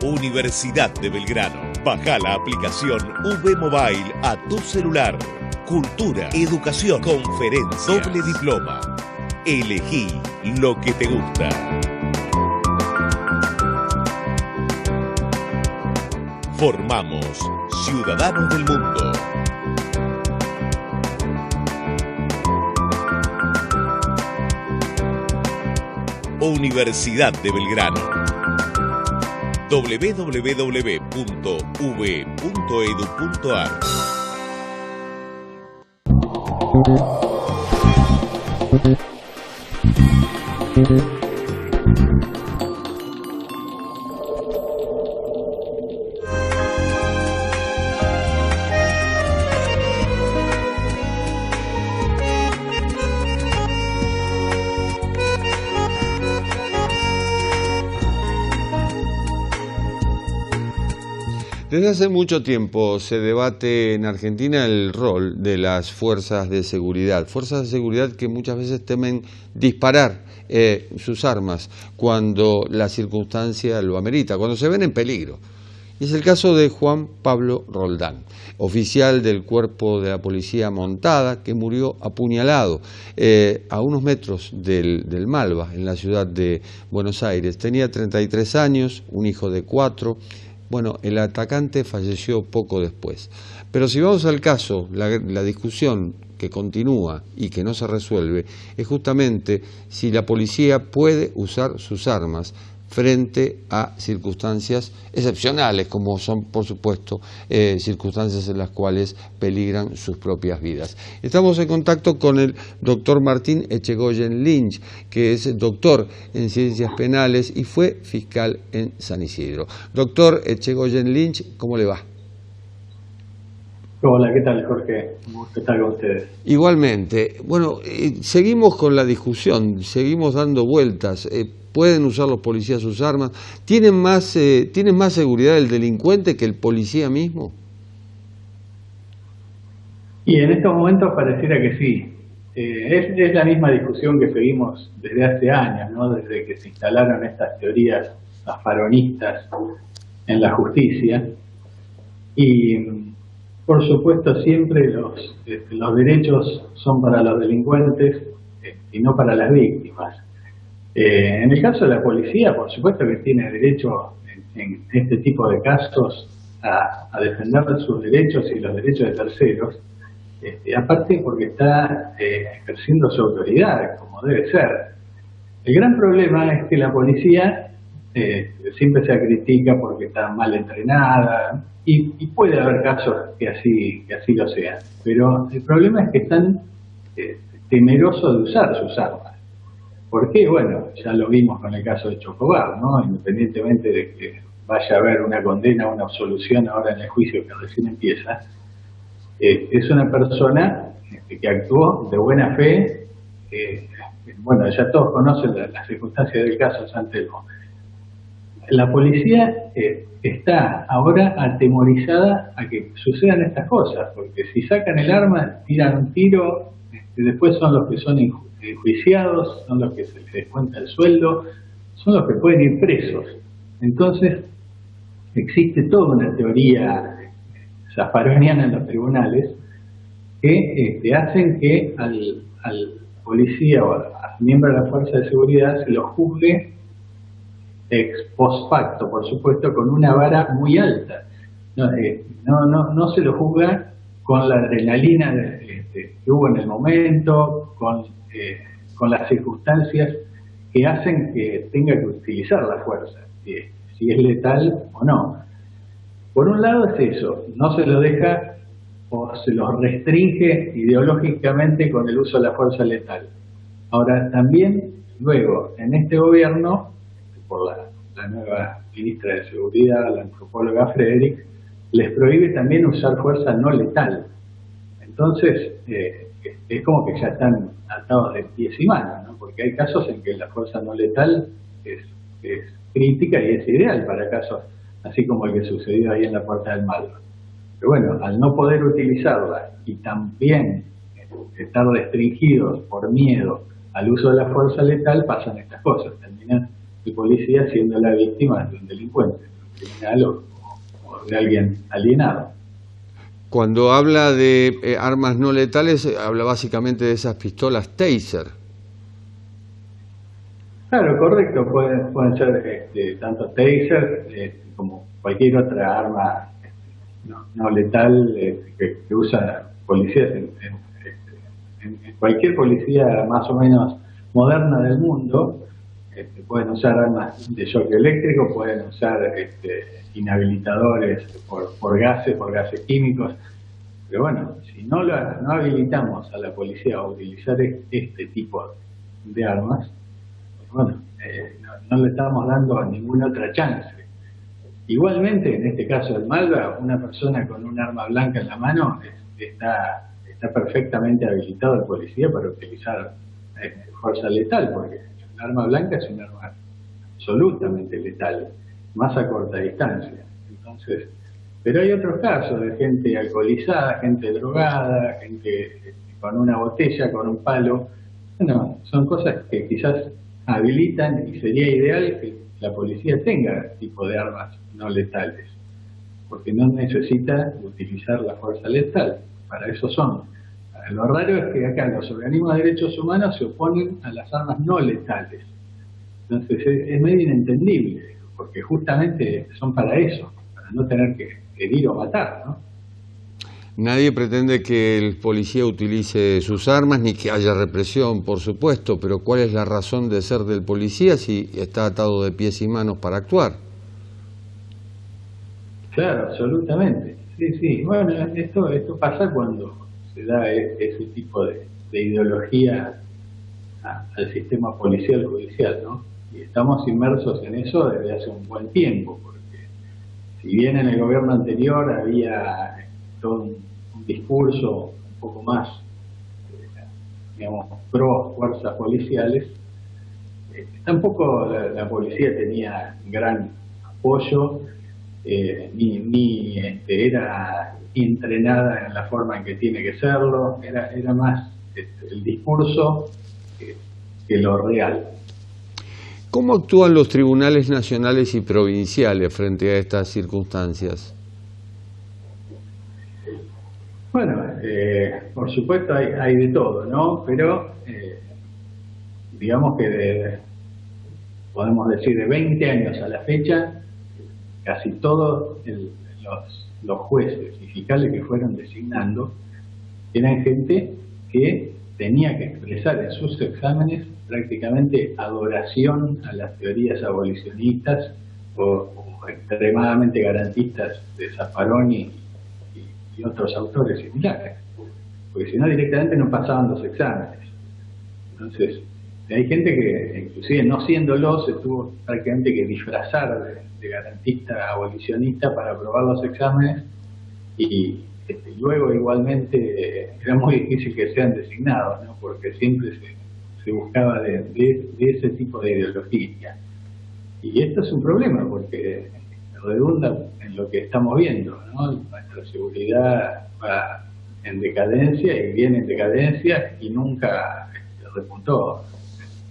Universidad de Belgrano. Baja la aplicación V Mobile a tu celular. Cultura, educación, conferencias, doble diploma. Elegí lo que te gusta. Formamos ciudadanos del mundo. Universidad de Belgrano. www.v.edu.ar. Desde hace mucho tiempo se debate en Argentina el rol de las fuerzas de seguridad que muchas veces temen disparar sus armas cuando la circunstancia lo amerita, cuando se ven en peligro. Y es el caso de Juan Pablo Roldán, oficial del Cuerpo de la Policía Montada, que murió apuñalado a unos metros del Malva, en la ciudad de Buenos Aires. Tenía 33 años, un hijo de 4. Bueno, el atacante falleció poco después. Pero si vamos al caso, la discusión que continúa y que no se resuelve es justamente si la policía puede usar sus armas frente a circunstancias excepcionales, como son, por supuesto, circunstancias en las cuales peligran sus propias vidas. Estamos en contacto con el doctor Martín Echegoyen Lynch, que es doctor en Ciencias Penales y fue fiscal en San Isidro. Doctor Echegoyen Lynch, ¿cómo le va? Hola, ¿qué tal, Jorge? Un gusto estar con ustedes. Igualmente. Bueno, seguimos con la discusión, seguimos dando vueltas. ¿Pueden usar los policías sus armas? ¿Tiene más seguridad el delincuente que el policía mismo? Y en estos momentos pareciera que sí. Es la misma discusión que seguimos desde hace años, ¿no? Desde que se instalaron estas teorías zafaronistas en la justicia. Y por supuesto siempre los derechos son para los delincuentes y no para las víctimas. En el caso de la policía, por supuesto que tiene derecho en este tipo de casos a defender sus derechos y los derechos de terceros, aparte porque está ejerciendo su autoridad, como debe ser. El gran problema es que la policía siempre se critica porque está mal entrenada, y puede haber casos que así lo sean, pero el problema es que están temerosos de usar sus armas. ¿Por qué? Bueno, ya lo vimos con el caso de Chocobar, ¿no? Independientemente de que vaya a haber una condena o una absolución ahora en el juicio que recién empieza, es una persona que actuó de buena fe. Bueno, ya todos conocen las circunstancias del caso San Telmo. La policía está ahora atemorizada a que sucedan estas cosas, porque si sacan el arma, tiran un tiro, después son los que son enjuiciados, son los que se les descuenta el sueldo, son los que pueden ir presos. Entonces, existe toda una teoría zafaroniana en los tribunales que hacen que al policía o al miembro de la fuerza de seguridad se lo juzgue ex post facto, por supuesto, con una vara muy alta. No se lo juzga con la adrenalina que hubo en el momento, con las circunstancias que hacen que tenga que utilizar la fuerza, si es letal o no. Por un lado es eso, no se lo deja o se lo restringe ideológicamente con el uso de la fuerza letal. Ahora, también luego, en este gobierno, por la nueva ministra de Seguridad, la antropóloga Frederick, les prohíbe también usar fuerza no letal. Entonces, es como que ya están atados de pies y manos, ¿no? Porque hay casos en que la fuerza no letal es crítica y es ideal para casos así como el que sucedió ahí en la Puerta del Malva. Pero bueno, al no poder utilizarla y también estar restringidos por miedo al uso de la fuerza letal, pasan estas cosas. Termina el policía siendo la víctima de un delincuente, de un criminal o de alguien alienado. Cuando habla de armas no letales, habla básicamente de esas pistolas Taser. Claro, correcto. Pueden ser tanto Taser como cualquier otra arma no letal que usa policías en cualquier policía más o menos moderna del mundo. Pueden usar armas de choque eléctrico, pueden usar inhabilitadores por gases químicos, pero bueno, si no habilitamos a la policía a utilizar este tipo de armas, bueno, no le estamos dando ninguna otra chance. Igualmente, en este caso del Malva, una persona con un arma blanca en la mano está perfectamente habilitado el policía para utilizar fuerza letal, porque el arma blanca es un arma absolutamente letal, más a corta distancia. Entonces, Pero hay otros casos de gente alcoholizada, gente drogada, gente con una botella, con un palo. Bueno, son cosas que quizás habilitan y sería ideal que la policía tenga este tipo de armas no letales, porque no necesita utilizar la fuerza letal, para eso son. Lo raro es que acá los organismos de derechos humanos se oponen a las armas no letales. Entonces es medio inentendible, porque justamente son para eso, para no tener que herir o matar, ¿no? Nadie pretende que el policía utilice sus armas ni que haya represión, por supuesto, pero ¿cuál es la razón de ser del policía si está atado de pies y manos para actuar? Claro, absolutamente. Sí, sí. Bueno, esto pasa cuando se da ese tipo de ideología al sistema policial judicial, ¿no? Y estamos inmersos en eso desde hace un buen tiempo, porque si bien en el gobierno anterior había todo un discurso un poco más, digamos, pro fuerzas policiales, tampoco la policía tenía gran apoyo, ni era entrenada en la forma en que tiene que serlo, era más el discurso que lo real. ¿Cómo actúan los tribunales nacionales y provinciales frente a estas circunstancias? Bueno, por supuesto hay de todo, ¿no? Pero digamos que podemos decir de 20 años a la fecha, casi todos los jueces y fiscales que fueron designando eran gente que tenía que expresar en sus exámenes prácticamente adoración a las teorías abolicionistas o extremadamente garantistas de Zaffaroni y otros autores similares, porque si no directamente no pasaban los exámenes. Entonces, hay gente que, inclusive no siéndolo, se tuvo prácticamente que disfrazar de garantista abolicionista para aprobar los exámenes y luego igualmente era muy difícil que sean designados, ¿no? Porque siempre se buscaba de ese tipo de ideología. Y esto es un problema porque redunda en lo que estamos viendo, ¿no? Nuestra seguridad va en decadencia y viene en decadencia y nunca repuntó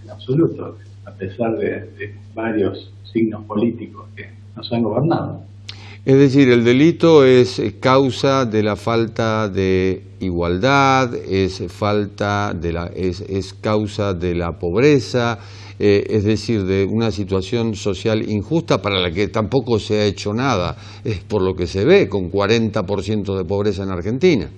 en absoluto, a pesar de varios signos políticos que nos han gobernado. Es decir, el delito es causa de la falta de igualdad, es causa de la pobreza, es decir, de una situación social injusta para la que tampoco se ha hecho nada, es por lo que se ve, con 40% de pobreza en Argentina.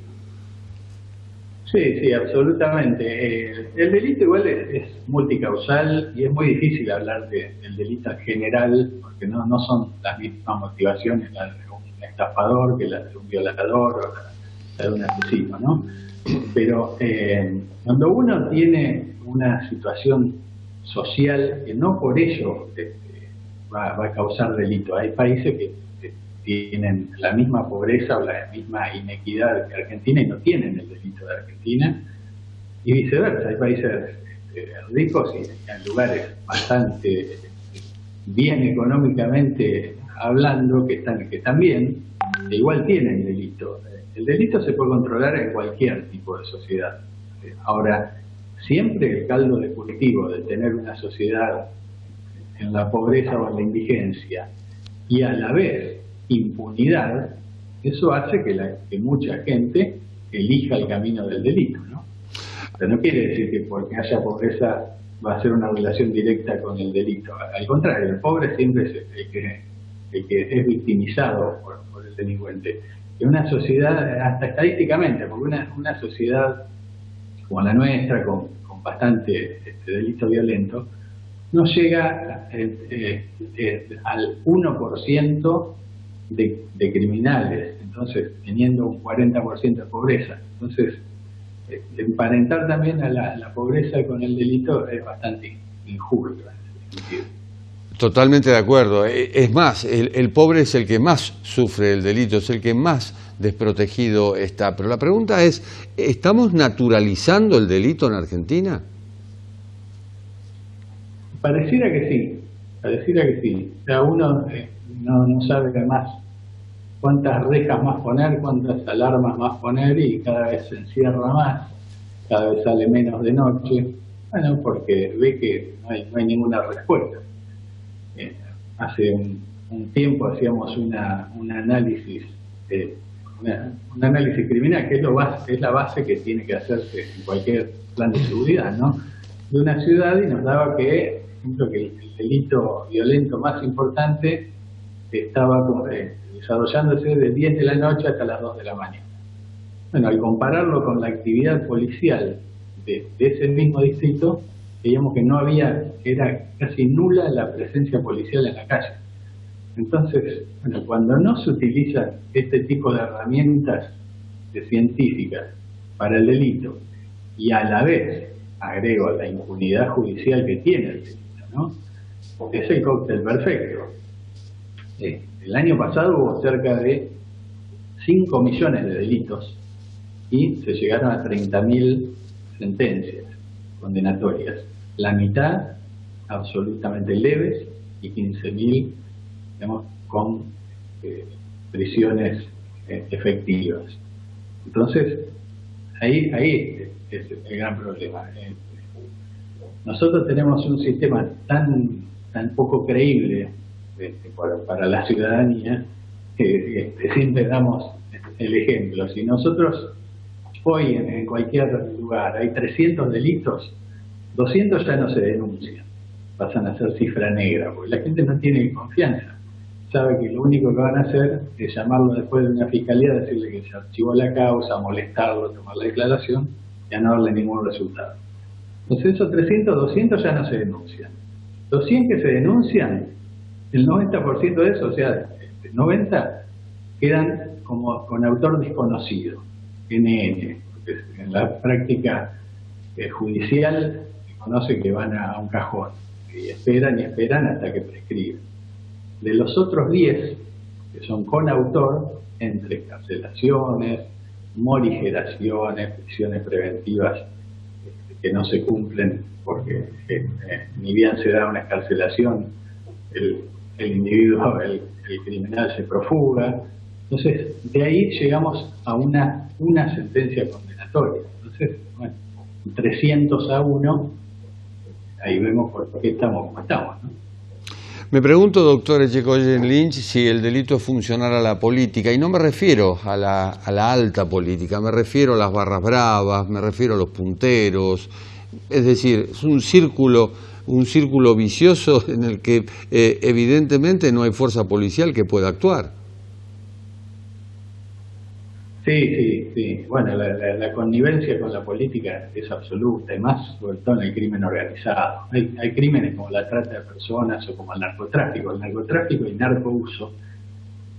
Sí, absolutamente. El delito igual es multicausal y es muy difícil hablar del delito en general, porque no son las mismas motivaciones las de un estafador que las de un violador o las de un asesino, ¿no? Pero cuando uno tiene una situación social que no por ello va a causar delito, hay países que tienen la misma pobreza o la misma inequidad que Argentina y no tienen el delito de Argentina, y viceversa, hay países ricos y en lugares bastante bien económicamente hablando que están bien, e igual tienen delito. El delito se puede controlar en cualquier tipo de sociedad. Ahora, siempre el caldo de cultivo de tener una sociedad en la pobreza o en la indigencia y a la vez impunidad, eso hace que mucha gente elija el camino del delito, ¿no? Pero no quiere decir que porque haya pobreza va a ser una relación directa con el delito. Al contrario, el pobre siempre es el que es victimizado por el delincuente. En una sociedad, hasta estadísticamente, porque una sociedad como la nuestra, con bastante delito violento, no llega al 1% de criminales, entonces teniendo un 40% de pobreza. Entonces, emparentar también a la pobreza con el delito es bastante injusto en ese sentido. Totalmente de acuerdo. Es más, el pobre es el que más sufre el delito, es el que más desprotegido está. Pero la pregunta es, ¿estamos naturalizando el delito en Argentina? Pareciera que sí. O sea, uno no sabe más cuántas rejas más poner, cuántas alarmas más poner, y cada vez se encierra más, cada vez sale menos de noche, bueno, porque ve que no hay ninguna respuesta. Hace un tiempo hacíamos un análisis un análisis criminal, que es la base que tiene que hacerse en cualquier plan de seguridad, ¿no?, de una ciudad, y nos daba que, por ejemplo, que el delito violento más importante estaba desarrollándose de 10 de la noche hasta las 2 de la mañana. Bueno, al compararlo con la actividad policial de ese mismo distrito, veíamos que era casi nula la presencia policial en la calle. Entonces, bueno, cuando no se utilizan este tipo de herramientas científicas para el delito, y a la vez agrego la impunidad judicial que tiene el delito, ¿no?, es el cóctel perfecto. El año pasado hubo cerca de 5 millones de delitos y se llegaron a 30.000 sentencias condenatorias. La mitad absolutamente leves y 15.000, digamos, con prisiones efectivas. Entonces, ahí es el gran problema. Nosotros tenemos un sistema tan poco creíble para la ciudadanía que siempre damos el ejemplo. Si nosotros hoy en cualquier lugar hay 300 delitos, 200 ya no se denuncian, pasan a ser cifra negra, porque la gente no tiene confianza. Sabe que lo único que van a hacer es llamarlo después de una fiscalía, decirle que se archivó la causa, molestarlo, tomar la declaración y a no darle ningún resultado. Entonces esos 300, 200 ya no se denuncian. Los 100 que se denuncian, el 90% de eso, o sea, 90, quedan como con autor desconocido, NN, porque en la práctica judicial se conoce que van a un cajón y esperan hasta que prescriben. De los otros 10, que son con autor, entre excarcelaciones, morigeraciones, prisiones preventivas que no se cumplen porque ni bien se da una excarcelación, el individuo, el criminal se profuga. Entonces, de ahí llegamos a una sentencia condenatoria. Entonces, bueno, 300-1, ahí vemos por qué estamos como estamos, ¿no? Me pregunto, doctor Echegoyen Lynch, si el delito es funcional a la política, y no me refiero a la alta política, me refiero a las barras bravas, me refiero a los punteros, es decir, es un círculo vicioso en el que evidentemente no hay fuerza policial que pueda actuar. Sí. Bueno, la connivencia con la política es absoluta, y más sobre todo en el crimen organizado. Hay crímenes como la trata de personas o como el narcotráfico. El narcotráfico y el narcouso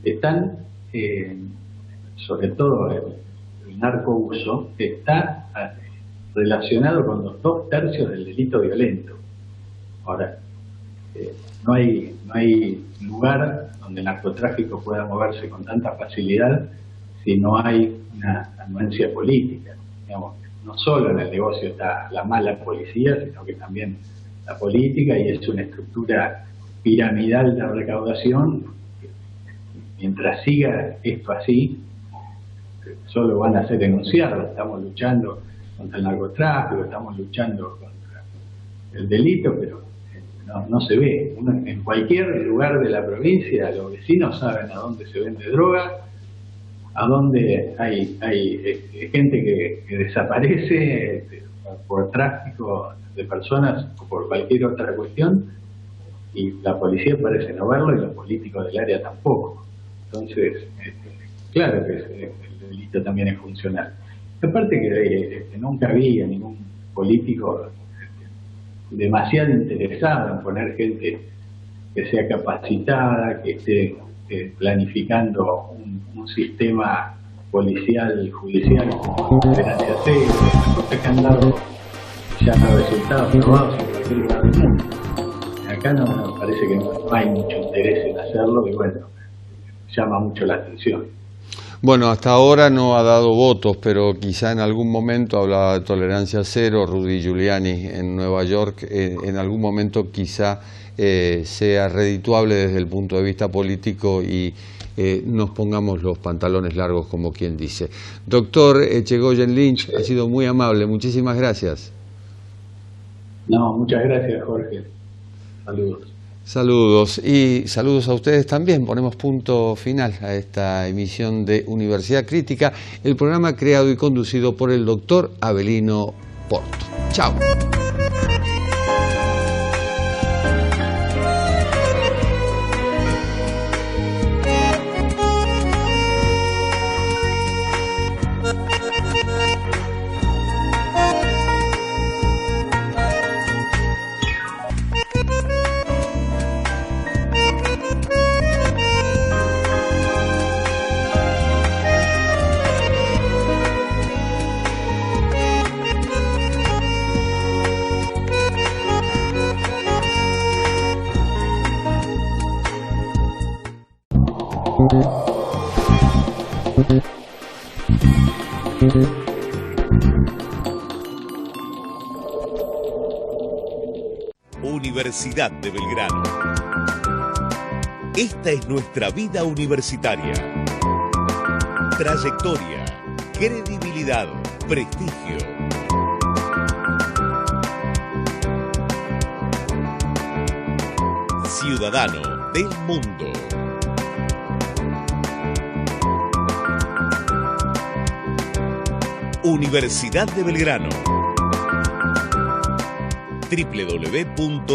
están, sobre todo el narcouso, está relacionado con los 2/3 del delito violento. Ahora, no hay lugar donde el narcotráfico pueda moverse con tanta facilidad si no hay una anuencia política. Digamos, no solo en el negocio está la mala policía, sino que también la política, y es una estructura piramidal de recaudación. Mientras siga esto así, solo van a ser denunciados. Estamos luchando contra el narcotráfico, estamos luchando contra el delito, pero no se ve. En cualquier lugar de la provincia, los vecinos saben a dónde se vende droga, a dónde hay gente que desaparece por tráfico de personas o por cualquier otra cuestión, y la policía parece no verlo y los políticos del área tampoco. Entonces, claro que el delito también es funcional. Aparte que nunca había ningún político demasiado interesado en poner gente que sea capacitada, que esté planificando un sistema policial, judicial, como Esperanza Cero, cosas que han dado ya resultados probados en cualquier lugar del mundo. Acá no parece que no hay mucho interés en hacerlo, y bueno, llama mucho la atención. Bueno, hasta ahora no ha dado votos, pero quizá en algún momento, hablaba de Tolerancia Cero, Rudy Giuliani en Nueva York, en algún momento quizá sea redituable desde el punto de vista político y nos pongamos los pantalones largos, como quien dice. Doctor Echegoyen Lynch, ha sido muy amable, muchísimas gracias. No, muchas gracias, Jorge. Saludos. Saludos y saludos a ustedes también. Ponemos punto final a esta emisión de Universidad Crítica, el programa creado y conducido por el doctor Avelino Porto. Chao. Universidad de Belgrano. Esta es nuestra vida universitaria. Trayectoria, credibilidad, prestigio. Ciudadano del mundo. Universidad de Belgrano. www.uv.edu.ar